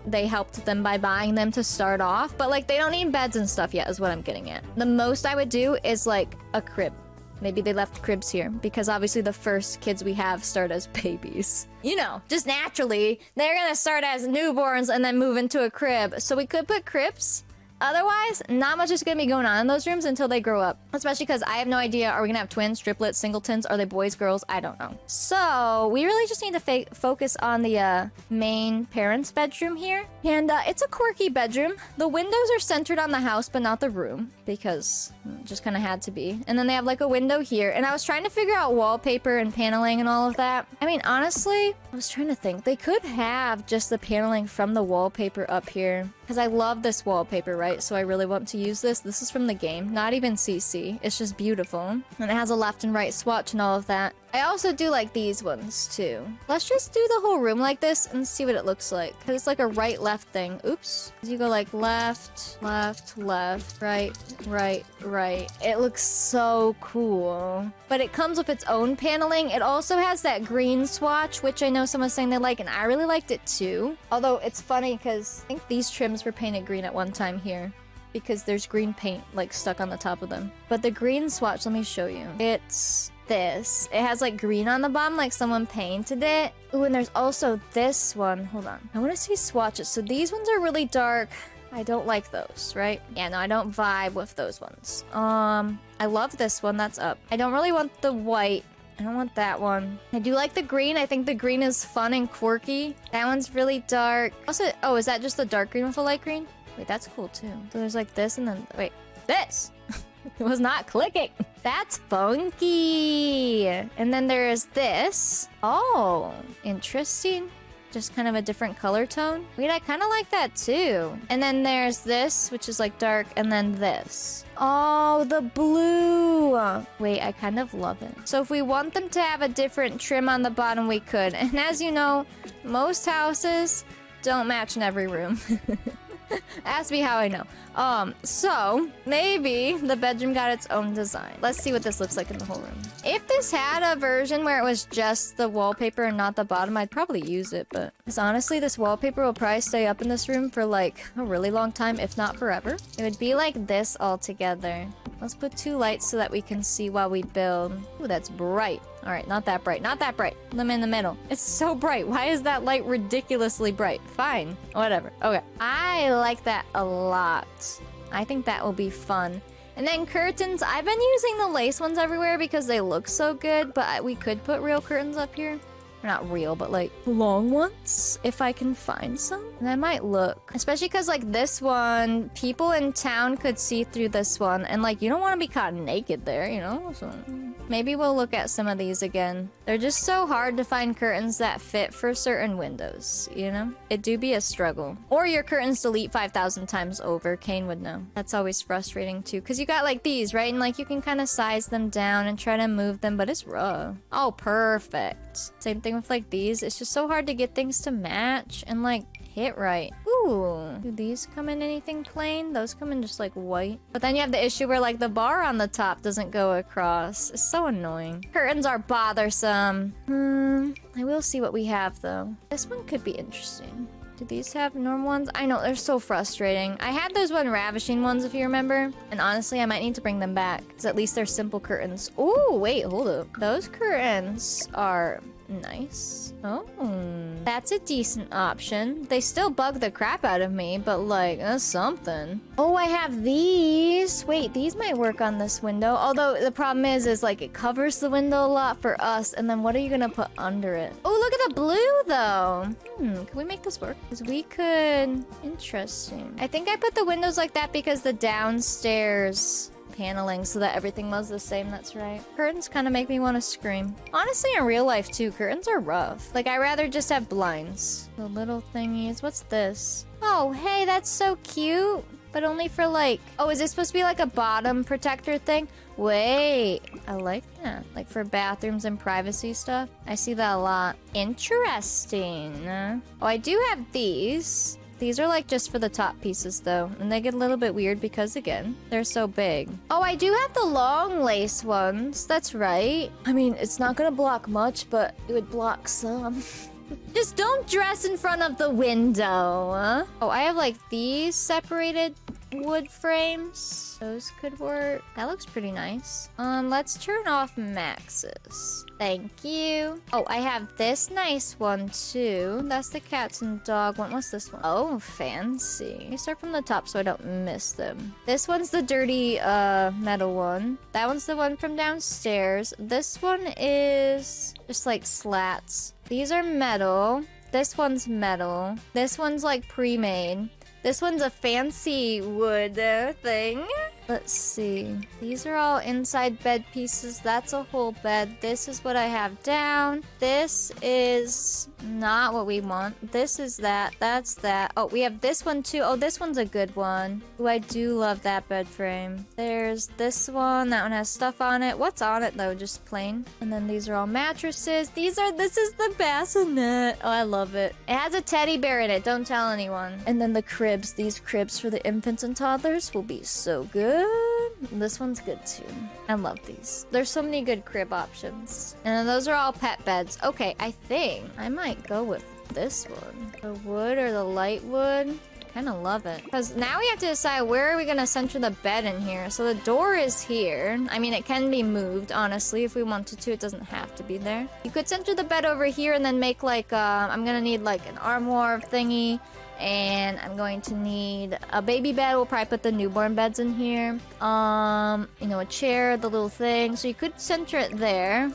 they helped them by buying them to start off, but like they don't need beds and stuff yet is what I'm getting at. The most I would do is like a crib. Maybe they left cribs here because obviously the first kids we have start as babies. Just naturally, they're gonna start as newborns and then move into a crib. So we could put cribs. Otherwise, not much is going to be going on in those rooms until they grow up. Especially because I have no idea, are we going to have twins, triplets, singletons? Are they boys, girls? I don't know. So, we really just need to focus on the main parents' bedroom here. And it's a quirky bedroom. The windows are centered on the house, but not the room. Because it just kind of had to be. And then they have like a window here. And I was trying to figure out wallpaper and paneling and all of that. I mean, honestly, I was trying to think. They could have just the paneling from the wallpaper up here. Because I love this wallpaper, right? So I really want to use this. This is from the game, not even CC. It's just beautiful. And it has a left and right swatch and all of that. I also do like these ones too. Let's just do the whole room like this and see what it looks like. Because it's like a right-left thing. Oops. You go like left, left, left, right, right, right. It looks so cool. But it comes with its own paneling. It also has that green swatch, which I know someone's saying they like, and I really liked it too. Although it's funny because I think these trims were painted green at one time here, because there's green paint like stuck on the top of them. But the green swatch, let me show you. It's this. It has like green on the bottom, like someone painted it. Ooh, and there's also this one. Hold on. I want to see swatches. So these ones are really dark. I don't like those, right? Yeah, no, I don't vibe with those ones. I love this one. That's up. I don't really want the white. I don't want that one. I do like the green. I think the green is fun and quirky. That one's really dark. Also, oh, is that just the dark green with the light green? Wait, that's cool too. So there's like this and then, wait, this. It was not clicking. That's funky. And then there's this. Oh, interesting. Just kind of a different color tone. Wait, I kind of like that too. And then there's this, which is like dark, and then this. Oh, the blue. Wait, I kind of love it. So if we want them to have a different trim on the bottom, we could. And as you know, most houses don't match in every room. Ask me how I know. So maybe the bedroom got its own design. Let's see what this looks like in the whole room. If this had a version where it was just the wallpaper and not the bottom, I'd probably use it, but because honestly, this wallpaper will probably stay up in this room for like a really long time, if not forever. It would be like this all together. Let's put 2 lights so that we can see while we build. Ooh, that's bright. All right, not that bright, not that bright. Them in the middle. It's so bright. Why is that light ridiculously bright? Fine, whatever. Okay, I like that a lot. I think that will be fun. And then curtains, I've been using the lace ones everywhere because they look so good, but we could put real curtains up here. Or not real, but like long ones, if I can find some. And that might look, especially because like this one, people in town could see through this one, and like you don't want to be caught naked there, you know? So maybe we'll look at some of these again. They're just so hard to find curtains that fit for certain windows, you know? It do be a struggle. Or your curtains delete 5,000 times over. Kane would know. That's always frustrating too, because you got like these, right? And like you can kind of size them down and try to move them, but it's rough. Oh, perfect. Same thing with like these. It's just so hard to get things to match and like hit right. Ooh, do these come in anything plain? Those come in just like white. But then you have the issue where like the bar on the top doesn't go across. It's so annoying. Curtains are bothersome. I will see what we have though. This one could be interesting. Do these have normal ones? I know, they're so frustrating. I had those one ravishing ones, if you remember. And honestly, I might need to bring them back. Because at least they're simple curtains. Ooh, wait, hold up. Those curtains are nice. Oh, that's a decent option. They still bug the crap out of me, but like, that's something. Oh, I have these. Wait, these might work on this window. Although the problem is like it covers the window a lot for us. And then what are you gonna put under it? Oh, look at the blue though. Can we make this work? Because we could. Interesting. I think I put the windows like that because the downstairs paneling so that everything was the same. That's right. Curtains kind of make me want to scream. Honestly, in real life too, curtains are rough. Like, I'd rather just have blinds. The little thingies. What's this? Oh, hey, that's so cute. But only for like... Oh, is this supposed to be like a bottom protector thing? Wait, I like that. Like for bathrooms and privacy stuff. I see that a lot. Interesting. Oh, I do have these. These are like just for the top pieces though, and they get a little bit weird because again, they're so big. Oh, I do have the long lace ones. That's right. I mean, it's not gonna block much, but it would block some. Just don't dress in front of the window. Oh, I have like these separated wood frames. Those could work. That looks pretty nice. Let's turn off maxes. Thank you. Oh, I have this nice one too. That's the cats and dog one. What's this one? Oh, fancy. Let me start from the top so I don't miss them. This one's the dirty metal one. That one's the one from downstairs. This one is just like slats. These are metal. This one's metal. This one's like pre-made. This one's a fancy wood thing. Let's see. These are all inside bed pieces. That's a whole bed. This is what I have down. This is not what we want. This is that. That's that. Oh, we have this one too. Oh, this one's a good one. Ooh, I do love that bed frame. There's this one. That one has stuff on it. What's on it though? Just plain. And then these are all mattresses. This is the bassinet. Oh, I love it. It has a teddy bear in it. Don't tell anyone. And then the cribs. These cribs for the infants and toddlers will be so good. This one's good too. I love these. There's so many good crib options. And those are all pet beds. Okay, I think I might go with this one. The wood or the light wood. Kind of love it. Because now we have to decide where are we going to center the bed in here. So the door is here. I mean, it can be moved, honestly, if we wanted to. It doesn't have to be there. You could center the bed over here and then make like, I'm going to need like an armoire thingy. And I'm going to need a baby bed. We'll probably put the newborn beds in here. You know, a chair, the little thing. So you could center it there.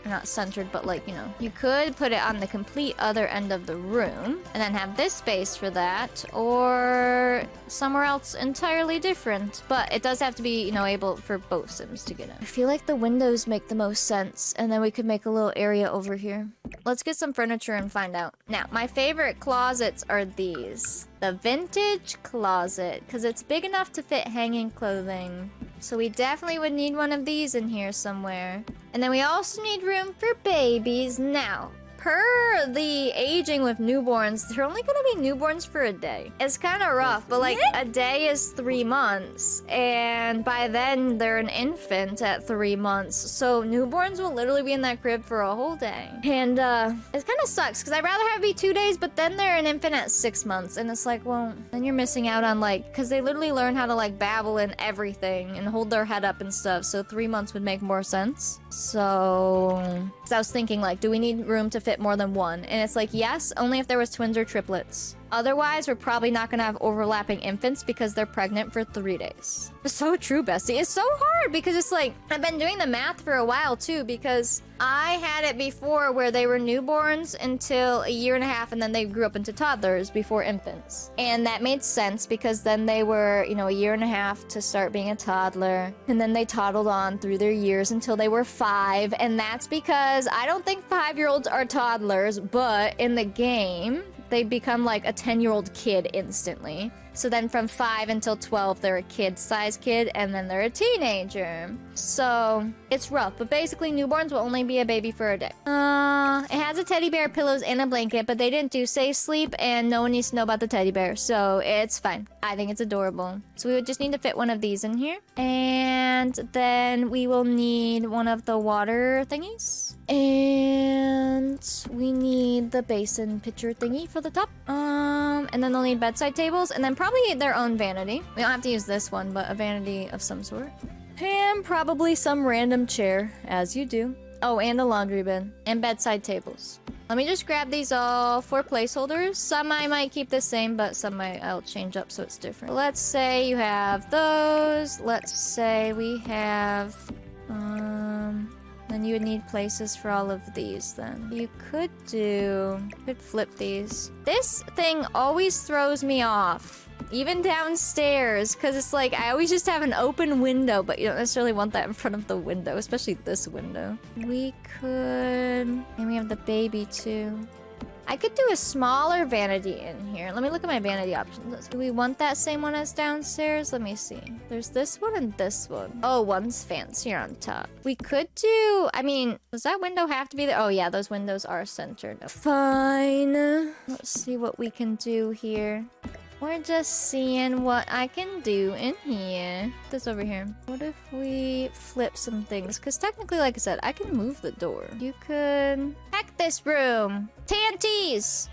not centered, but like, you know, you could put it on the complete other end of the room and then have this space for that, or somewhere else entirely different. But it does have to be, you know, able for both Sims to get in. I feel like the windows make the most sense, and then we could make a little area over here. Let's get some furniture and find out. Now, my favorite closets are these. The vintage closet, because it's big enough to fit hanging clothing. So we definitely would need one of these in here somewhere. And then we also need room for babies. Now, per the aging with newborns, they're only gonna be newborns for a day. It's kind of rough, but like a day is 3 months, and by then they're an infant at 3 months. So newborns will literally be in that crib for a whole day. And it kind of sucks because I'd rather have it be 2 days, but then they're an infant at 6 months, and it's like, well, then you're missing out on like, because they literally learn how to like babble and everything and hold their head up and stuff. So 3 months would make more sense. So I was thinking like, do we need room to fit more than one? And it's like, yes, only if there was twins or triplets. Otherwise, we're probably not gonna have overlapping infants because they're pregnant for 3 days. It's so true, Bestie. It's so hard because it's like, I've been doing the math for a while too, because I had it before where they were newborns until 1.5 years, and then they grew up into toddlers before infants. And that made sense because then they were, you know, 1.5 years to start being a toddler. And then they toddled on through their years until they were 5. And that's because I don't think 5-year-olds are toddlers, but in the game, they become like a 10-year-old kid instantly. So then from 5 until 12, they're a kid-sized kid, and then they're a teenager. So it's rough, but basically newborns will only be a baby for a day. It has a teddy bear, pillows, and a blanket, but they didn't do safe sleep, and no one needs to know about the teddy bear, so it's fine. I think it's adorable. So we would just need to fit one of these in here. And then we will need one of the water thingies. And we need the basin pitcher thingy for the top. And then they'll need bedside tables, and then probably their own vanity. We don't have to use this one, but a vanity of some sort. And probably some random chair, as you do. Oh, and a laundry bin. And bedside tables. Let me just grab these all for placeholders. Some I might keep the same, but some I'll change up so it's different. Let's say you have those. Let's say we have... Then you would need places for all of these then. You could flip these. This thing always throws me off. Even downstairs, because it's like, I always just have an open window, but you don't necessarily want that in front of the window, especially this window. We could... And we have the baby too. I could do a smaller vanity in here. Let me look at my vanity options. Do we want that same one as downstairs? Let me see. There's this one and this one. Oh, one's fancier on top. We could do... I mean, does that window have to be there? Oh, yeah, those windows are centered. Fine. Let's see what we can do here. We're just seeing what I can do in here. This over here. What if we flip some things? Because technically, like I said, I can move the door. You could... Heck this room! Tanties!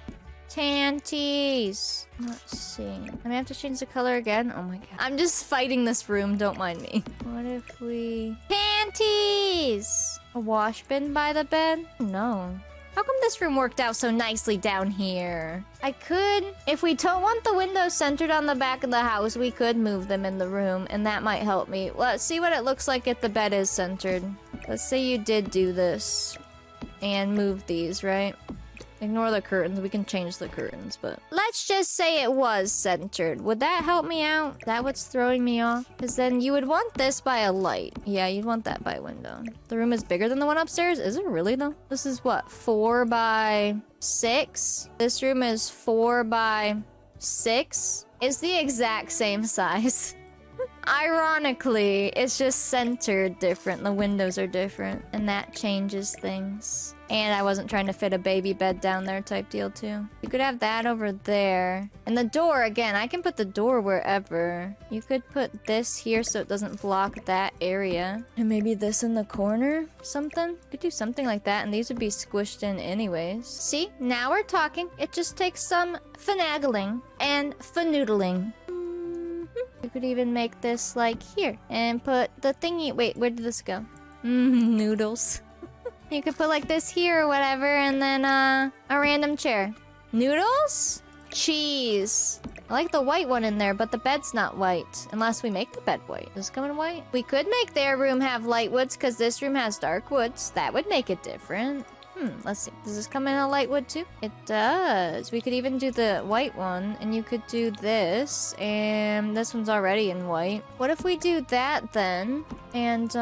Tanties! Let's see. I'm gonna have to change the color again. Oh my god. I'm just fighting this room, don't mind me. What if we... Panties! A wash bin by the bed? No. How come this room worked out so nicely down here? I could, if we don't want the windows centered on the back of the house, we could move them in the room, and that might help me. Let's see what it looks like if the bed is centered. Let's say you did do this and move these, right? Ignore the curtains. We can change the curtains, but... Let's just say it was centered. Would that help me out? Is that what's throwing me off? Because then you would want this by a light. Yeah, you'd want that by a window. The room is bigger than the one upstairs? Is it really, though? This is what? 4 by 6? This room is 4 by 6? It's the exact same size. Ironically, it's just centered different. The windows are different, and that changes things. And I wasn't trying to fit a baby bed down there type deal, too. You could have that over there. And the door, again, I can put the door wherever. You could put this here so it doesn't block that area. And maybe this in the corner? Something? Could do something like that, and these would be squished in anyways. See? Now we're talking. It just takes some finagling and fanoodling. You could even make this like here and put the thingy. Wait, where did this go? Noodles. You could put like this here or whatever, and then a random chair. Noodles? Cheese. I like the white one in there, but the bed's not white. Unless we make the bed white. Does it come in white? We could make their room have light woods because this room has dark woods. That would make it different. Let's see. Does this come in a light wood too? It does. We could even do the white one, and you could do this, and this one's already in white. What if we do that then? And,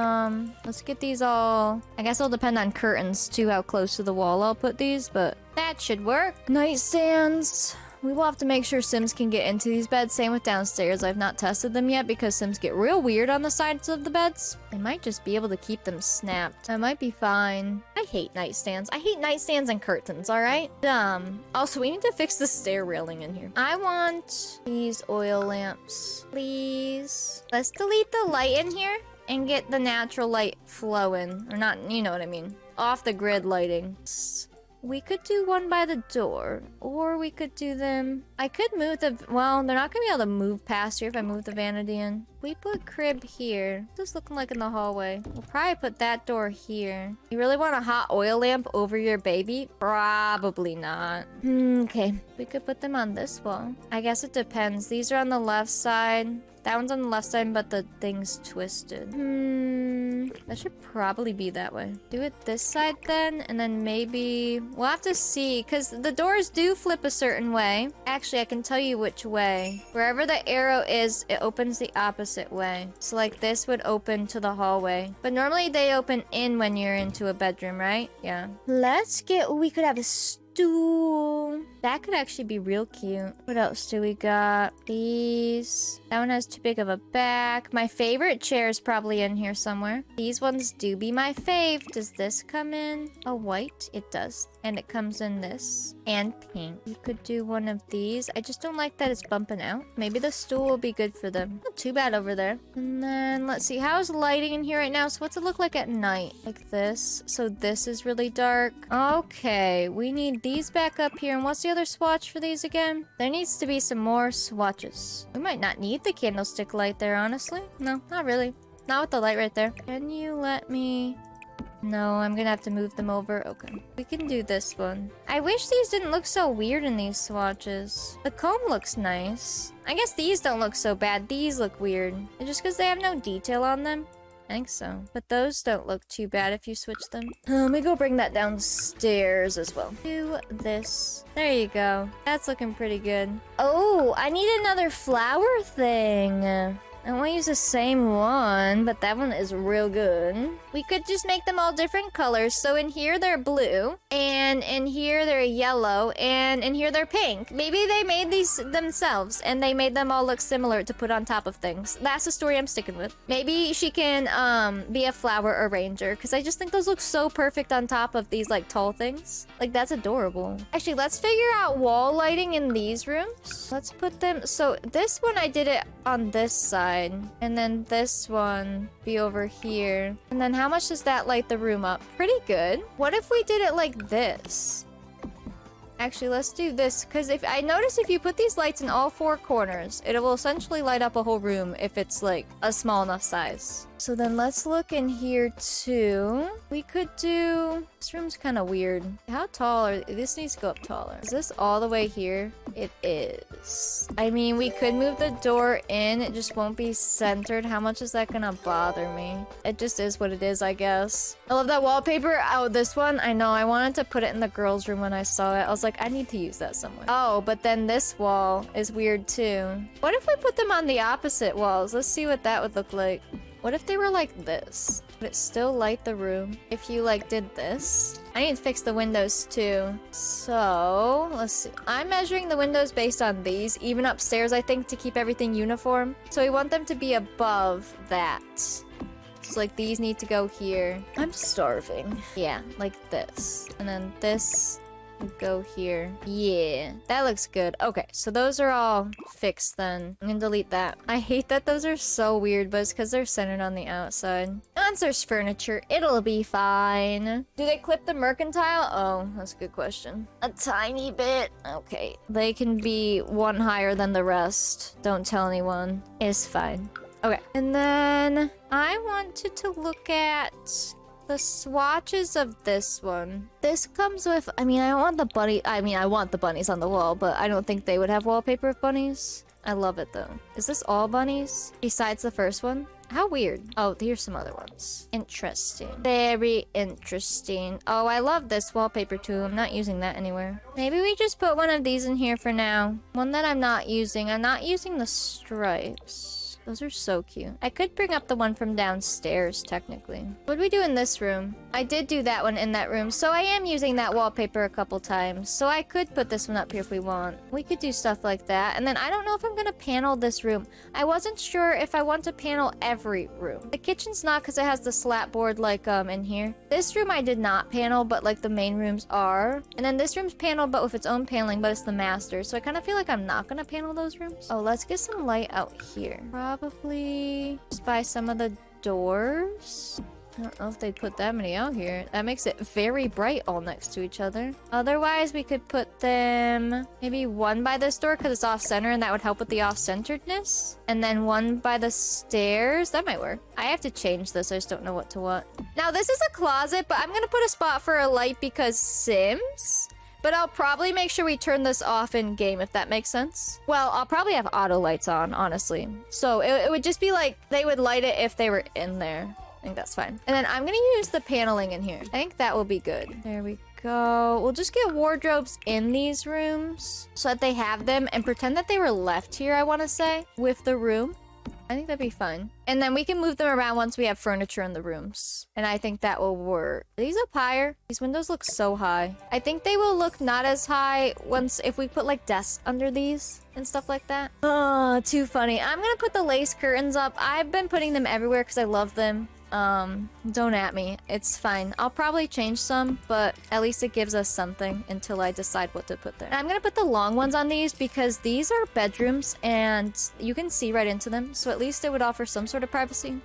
let's get these all... I guess it'll depend on curtains too, how close to the wall I'll put these, but that should work. Nightstands. We will have to make sure Sims can get into these beds. Same with downstairs. I've not tested them yet because Sims get real weird on the sides of the beds. I might just be able to keep them snapped. I might be fine. I hate nightstands. I hate nightstands and curtains, alright? Also, we need to fix the stair railing in here. I want these oil lamps. Please. Let's delete the light in here and get the natural light flowing. Or not, you know what I mean. Off the grid lighting. We could do one by the door, or we could do them... I could move the... Well, they're not gonna be able to move past here if I move the vanity in. We put crib here. What's this looking like in the hallway? We'll probably put that door here. You really want a hot oil lamp over your baby? Probably not. Okay. We could put them on this wall. I guess it depends. These are on the left side. That one's on the left side, but the thing's twisted. That should probably be that way. Do it this side then, and then maybe... We'll have to see, because the doors do flip a certain way. Actually, I can tell you which way. Wherever the arrow is, it opens the opposite way. So like this would open to the hallway. But normally they open in when you're into a bedroom, right? Yeah. We could have a stool. That could actually be real cute. What else do we got? These. That one has too big of a back. My favorite chair is probably in here somewhere. These ones do be my fave. Does this come in a white? It does. And it comes in this. And pink. You could do one of these. I just don't like that it's bumping out. Maybe the stool will be good for them. Not too bad over there. And then, let's see. How's lighting in here right now? So what's it look like at night? Like this. So this is really dark. Okay. We need these back up here. And what's the other swatch for these again? There needs to be some more swatches. We might not need the candlestick light there, honestly. No, not really. Not with the light right there. Can you let me... No, I'm gonna have to move them over. Okay. We can do this one. I wish these didn't look so weird in these swatches. The comb looks nice. I guess these don't look so bad. These look weird. Just because they have no detail on them? I think so. But those don't look too bad if you switch them. Let me go bring that downstairs as well. Do this. There you go. That's looking pretty good. Oh, I need another flower thing. I want to use the same one, but that one is real good. We could just make them all different colors. So in here, they're blue. And in here, they're yellow. And in here, they're pink. Maybe they made these themselves. And they made them all look similar to put on top of things. That's the story I'm sticking with. Maybe she can be a flower arranger. Because I just think those look so perfect on top of these, like, tall things. Like, that's adorable. Actually, let's figure out wall lighting in these rooms. Let's put them... So this one, I did it on this side. And then this one be over here. And then how much does that light the room up? Pretty good. What if we did it like this? Actually, let's do this, because if I notice if you put these lights in all four corners, it will essentially light up a whole room if it's like a small enough size. So then let's look in here too. We could do... This room's kind of weird. How tall are... This needs to go up taller. Is this all the way here? It is. I mean, we could move the door in. It just won't be centered. How much is that gonna bother me? It just is what it is, I guess. I love that wallpaper. Oh, this one? I know. I wanted to put it in the girls' room when I saw it. I was like, I need to use that somewhere. Oh, but then this wall is weird too. What if we put them on the opposite walls? Let's see what that would look like. What if they were like this? Would it still light the room if you like did this? I need to fix the windows too. So, let's see. I'm measuring the windows based on these, even upstairs, I think, to keep everything uniform. So we want them to be above that. So like these need to go here. I'm starving. Yeah, like this. And then this would go here. Yeah, that looks good. Okay, so those are all fixed then. I'm gonna delete that. I hate that those are so weird, but it's because they're centered on the outside. Once there's furniture, it'll be fine. Do they clip the mercantile? Oh, that's a good question. A tiny bit. Okay. They can be one higher than the rest. Don't tell anyone. It's fine. Okay. And then I wanted to look at The swatches of this one. This comes with, I mean, I want the bunnies on the wall, but I don't think they would have wallpaper of bunnies. I love it though. Is this all bunnies? Besides the first one? How weird. Oh, here's some other ones. Interesting. Very interesting. Oh, I love this wallpaper too. I'm not using that anywhere. Maybe we just put one of these in here for now. One that I'm not using. I'm not using the stripes. Those are so cute. I could bring up the one from downstairs, technically. What do we do in this room? I did do that one in that room, so I am using that wallpaper a couple times. So I could put this one up here if we want. We could do stuff like that. And then I don't know if I'm gonna panel this room. I wasn't sure if I want to panel every room. The kitchen's not because it has the slat board like in here. This room I did not panel, but like the main rooms are. And then this room's paneled, but with its own paneling, but it's the master. So I kind of feel like I'm not gonna panel those rooms. Oh, let's get some light out here. Probably just by some of the doors. I don't know if they put that many out here. That makes it very bright all next to each other. Otherwise, we could put them maybe one by this door because it's off-center and that would help with the off-centeredness. And then one by the stairs. That might work. I have to change this. I just don't know what to what. Now, this is a closet, but I'm going to put a spot for a light because Sims. But I'll probably make sure we turn this off in game, if that makes sense. Well, I'll probably have auto lights on, honestly. So it would just be like they would light it if they were in there. I think that's fine. And then I'm gonna use the paneling in here. I think that will be good. There we go. We'll just get wardrobes in these rooms so that they have them and pretend that they were left here, I want to say, with the room. I think that'd be fine. And then we can move them around once we have furniture in the rooms. And I think that will work. Are these up higher? These windows look so high. I think they will look not as high if we put like desks under these and stuff like that. Oh, too funny. I'm gonna put the lace curtains up. I've been putting them everywhere because I love them. Don't at me. It's fine. I'll probably change some, but at least it gives us something until I decide what to put there. And I'm gonna put the long ones on these because these are bedrooms and you can see right into them. So at least it would offer some sort of privacy.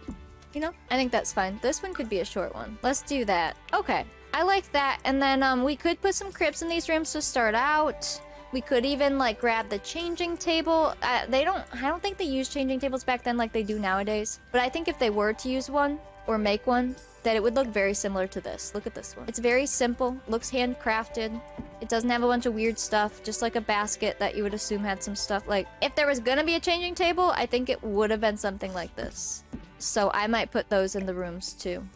You know? I think that's fine. This one could be a short one. Let's do that. Okay. I like that. And then, we could put some cribs in these rooms to start out. We could even like grab the changing table. I don't think they use changing tables back then like they do nowadays. But I think if they were to use one or make one, that it would look very similar to this. Look at this one. It's very simple, looks handcrafted. It doesn't have a bunch of weird stuff, just like a basket that you would assume had some stuff. Like if there was gonna be a changing table, I think it would have been something like this. So I might put those in the rooms too.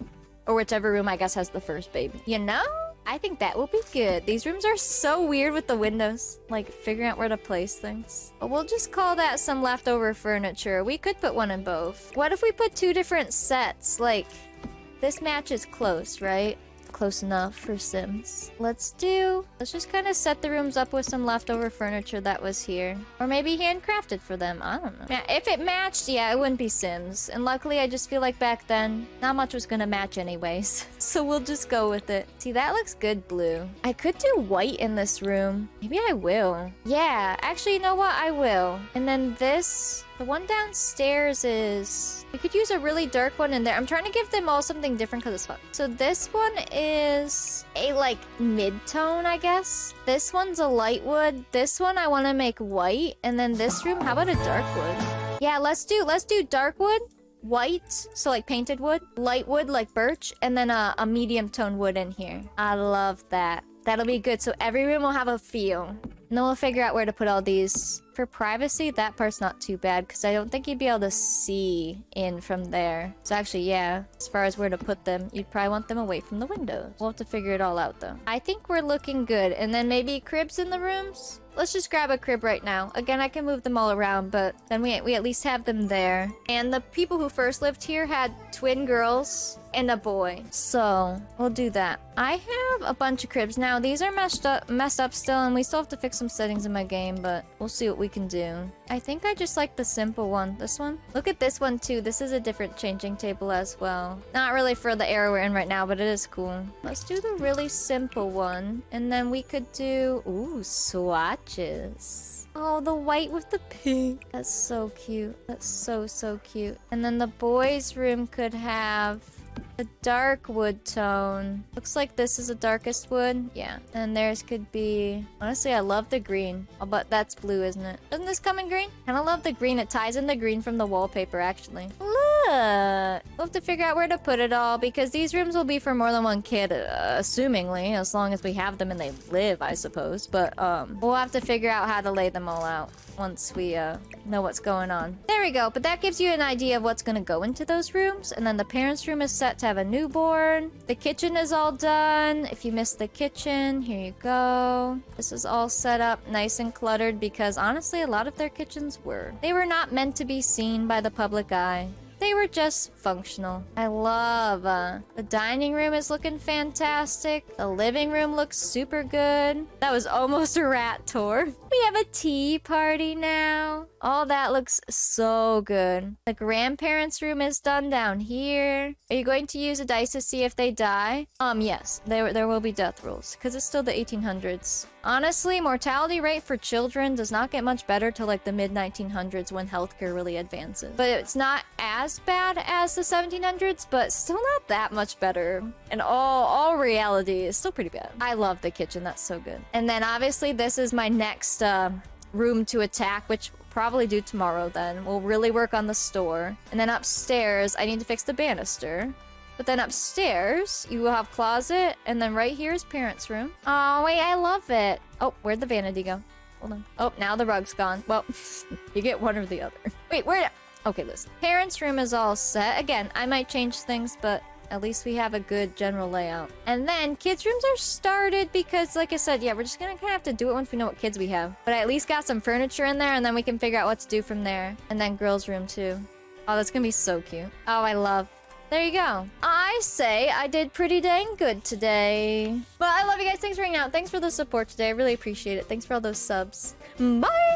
Or whichever room I guess has the first baby. You know? I think that will be good. These rooms are so weird with the windows. Like, figuring out where to place things. But we'll just call that some leftover furniture. We could put one in both. What if we put two different sets? Like, this matches close, right? Close enough for Sims. Let's just kind of set the rooms up with some leftover furniture that was here. Or maybe handcrafted for them. I don't know. Yeah, if it matched, yeah, it wouldn't be Sims. And luckily, I just feel like back then, not much was gonna match anyways. So we'll just go with it. See, that looks good blue. I could do white in this room. Maybe I will. Yeah, actually, you know what? I will. And then this... The one downstairs is... We could use a really dark one in there. I'm trying to give them all something different because it's fun. So this one is a, like, mid-tone, I guess. This one's a light wood. This one I want to make white. And then this room, how about a dark wood? Yeah, let's do dark wood, white, so like painted wood, light wood like birch, and then a medium tone wood in here. I love that. That'll be good. So every room will have a feel. And then we'll figure out where to put all these. For privacy, that part's not too bad because I don't think you'd be able to see in from there. So actually, yeah, as far as where to put them, you'd probably want them away from the windows. We'll have to figure it all out though. I think we're looking good. And then maybe cribs in the rooms? Let's just grab a crib right now. Again, I can move them all around, but then we at least have them there. And the people who first lived here had twin girls and a boy. So we'll do that. I have a bunch of cribs now. These are messed up still, and we still have to fix some settings in my game, but we'll see what we can do. I think I just like the simple one. This one? Look at this one too. This is a different changing table as well. Not really for the era we're in right now, but it is cool. Let's do the really simple one. And then we could do... Ooh, swatches. Oh, the white with the pink. That's so cute. That's so, so cute. And then the boys' room could have a dark wood tone. Looks like this is the darkest wood. Yeah. And theirs could be... Honestly, I love the green. Oh, but that's blue, isn't it? Doesn't this come in green? I kind of love the green. It ties in the green from the wallpaper, actually. Look! We'll have to figure out where to put it all because these rooms will be for more than one kid, assumingly, as long as we have them and they live, I suppose. But, we'll have to figure out how to lay them all out once we, know what's going on. There we go. But that gives you an idea of what's gonna go into those rooms. And then the parents' room is set to have a newborn. The kitchen is all done. If you missed the kitchen, here you go. This is all set up nice and cluttered because honestly, a lot of their kitchens were. They were not meant to be seen by the public eye. They were just functional. I love, the dining room is looking fantastic. The living room looks super good. That was almost a rat tour. We have a tea party now. All that looks so good. The grandparents' room is done down here. Are you going to use a dice to see if they die? Yes. There will be death rules, because it's still the 1800s. Honestly, mortality rate for children does not get much better till like the mid-1900s when healthcare really advances. But it's not as bad as the 1700s, but still not that much better. In all reality, it's still pretty bad. I love the kitchen. That's so good. And then obviously this is my next room to attack, which we'll probably do tomorrow then. We'll really work on the store. And then upstairs, I need to fix the banister. But then upstairs, you will have closet, and then right here is parents' room. Oh, wait, I love it. Oh, where'd the vanity go? Hold on. Oh, now the rug's gone. Well, you get one or the other. Wait, where? Okay, listen. Parents' room is all set. Again, I might change things, but at least we have a good general layout. And then kids' rooms are started because, like I said, yeah, we're just gonna kind of have to do it once we know what kids we have. But I at least got some furniture in there, and then we can figure out what to do from there. And then girls' room, too. Oh, that's gonna be so cute. Oh, I love. There you go. I say I did pretty dang good today. But I love you guys. Thanks for hanging out. Thanks for the support today. I really appreciate it. Thanks for all those subs. Bye!